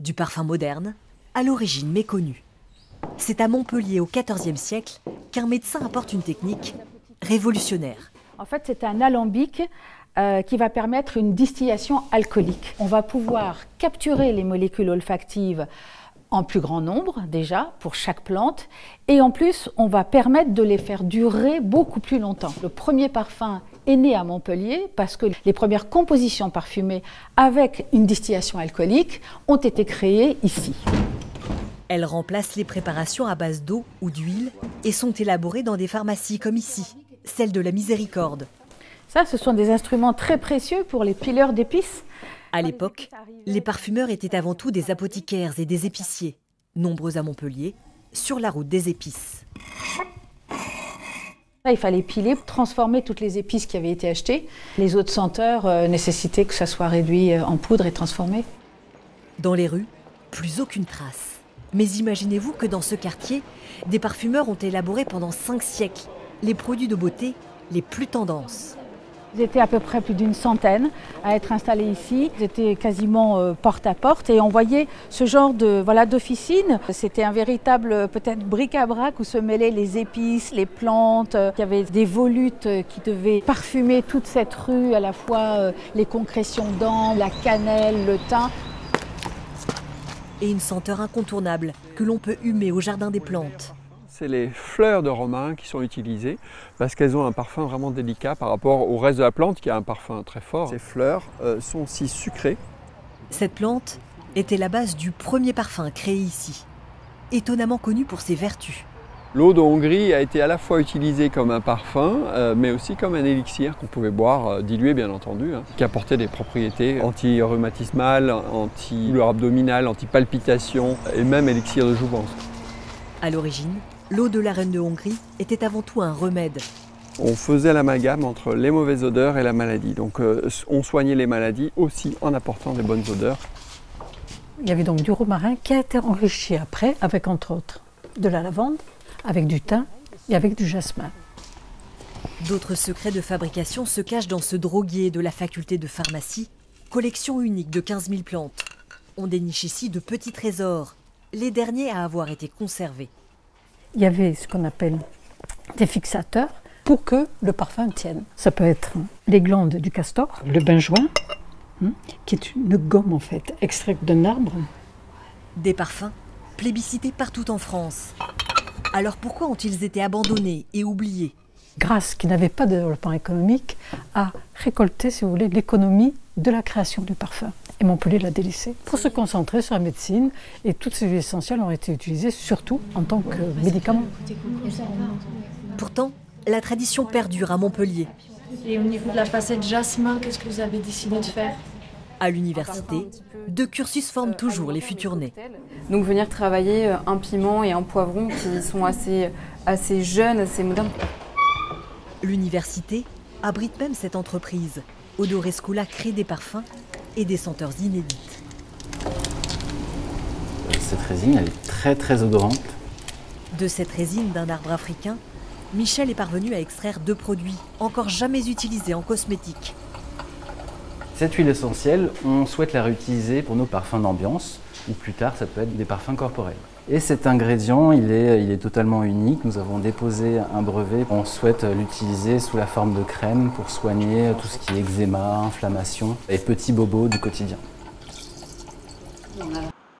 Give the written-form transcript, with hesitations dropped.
Du parfum moderne, à l'origine méconnue. C'est à Montpellier au XIVe siècle qu'un médecin apporte une technique révolutionnaire. En fait, c'est un alambic qui va permettre une distillation alcoolique. On va pouvoir capturer les molécules olfactives en plus grand nombre déjà pour chaque plante et en plus on va permettre de les faire durer beaucoup plus longtemps. Le premier parfum est né à Montpellier parce que les premières compositions parfumées avec une distillation alcoolique ont été créées ici. Elles remplacent les préparations à base d'eau ou d'huile et sont élaborées dans des pharmacies comme ici, celle de la Miséricorde. Ça, ce sont des instruments très précieux pour les pileurs d'épices. À l'époque, les parfumeurs étaient avant tout des apothicaires et des épiciers, nombreux à Montpellier, sur la route des épices. Il fallait piler, transformer toutes les épices qui avaient été achetées. Les autres senteurs nécessitaient que ça soit réduit en poudre et transformé. Dans les rues, plus aucune trace. Mais imaginez-vous que dans ce quartier, des parfumeurs ont élaboré pendant 5 siècles les produits de beauté les plus tendances. Ils étaient à peu près plus d'une centaine à être installés ici. Ils étaient quasiment porte à porte et on voyait ce genre d'officine. C'était un véritable peut-être bric-à-brac où se mêlaient les épices, les plantes. Il y avait des volutes qui devaient parfumer toute cette rue, à la fois les concrétions d'ambre, la cannelle, le thym. Et une senteur incontournable que l'on peut humer au jardin des plantes. C'est les fleurs de romarin qui sont utilisées parce qu'elles ont un parfum vraiment délicat par rapport au reste de la plante qui a un parfum très fort. Ces fleurs sont aussi sucrées. Cette plante était la base du premier parfum créé ici, étonnamment connu pour ses vertus. L'eau de Hongrie a été à la fois utilisée comme un parfum, mais aussi comme un élixir qu'on pouvait boire, dilué bien entendu, qui apportait des propriétés anti-rhumatismales, anti-douleur abdominale, anti-palpitation et même élixir de jouvence. À l'origine, l'eau de la reine de Hongrie était avant tout un remède. On faisait l'amalgame entre les mauvaises odeurs et la maladie. Donc on soignait les maladies aussi en apportant des bonnes odeurs. Il y avait donc du romarin qui a été enrichi après avec entre autres de la lavande, avec du thym et avec du jasmin. D'autres secrets de fabrication se cachent dans ce droguier de la faculté de pharmacie, collection unique de 15 000 plantes. On déniche ici de petits trésors, les derniers à avoir été conservés. Il y avait ce qu'on appelle des fixateurs pour que le parfum tienne. Ça peut être les glandes du castor, le benjoin, qui est une gomme en fait, extraite d'un arbre. Des parfums plébiscités partout en France. Alors pourquoi ont-ils été abandonnés et oubliés? Grasse, qui n'avait pas de développement économique, a récolté, si vous voulez, l'économie de la création du parfum. Et Montpellier l'a délaissé pour se concentrer sur la médecine. Et toutes ces huiles essentielles ont été utilisées surtout en tant que médicaments. Pourtant, la tradition perdure à Montpellier. Et au niveau de la facette jasmin, qu'est-ce que vous avez décidé de faire? À l'université, deux cursus forment toujours les futurs nés. Donc venir travailler un piment et un poivron qui sont assez jeunes, assez modernes. L'université abrite même cette entreprise. Odorescola crée des parfums et des senteurs inédites. Cette résine, elle est très très odorante. De cette résine d'un arbre africain, Michel est parvenu à extraire 2 produits encore jamais utilisés en cosmétique. Cette huile essentielle, on souhaite la réutiliser pour nos parfums d'ambiance, ou plus tard, ça peut être des parfums corporels. Et cet ingrédient, il est totalement unique. Nous avons déposé un brevet. On souhaite l'utiliser sous la forme de crème pour soigner tout ce qui est eczéma, inflammation et petits bobos du quotidien.